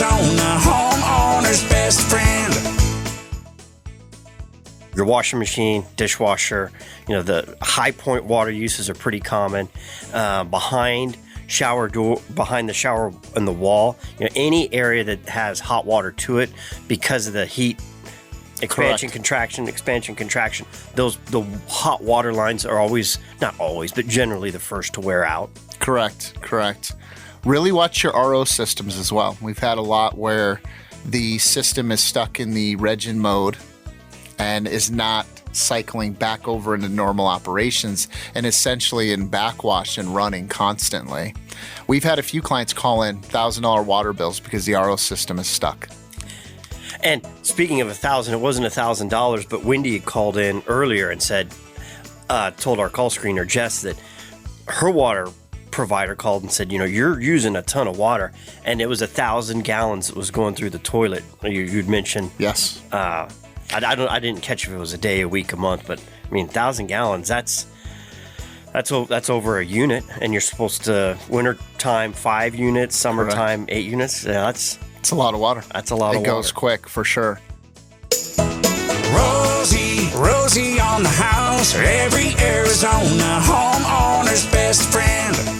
Arizona, homeowner's best friend. Your washing machine, dishwasher, the high point water uses are pretty common. Behind shower door, behind the shower and the wall, any area that has hot water to it because of the heat, expansion, contraction, the hot water lines are always, not always, but generally the first to wear out. Correct. Really watch your RO systems as well. We've had a lot where the system is stuck in the regen mode and is not cycling back over into normal operations and essentially in backwash and running constantly. We've had a few clients call in $1,000 water bills because the RO system is stuck. And speaking of $1,000, it wasn't $1,000, but Wendy had called in earlier and said, told our call screener, Jess, that her water provider called and said, you're using a ton of water, and it was 1,000 gallons that was going through the toilet. You'd mentioned. Yes. I didn't catch if it was a day, a week, a month, but 1,000 gallons, that's over a unit, and you're supposed to, wintertime 5 units, summertime 8 units. Yeah, it's a lot of water. That's a lot of water. It goes quick for sure. Rosie on the house, every Arizona homeowner's best friend.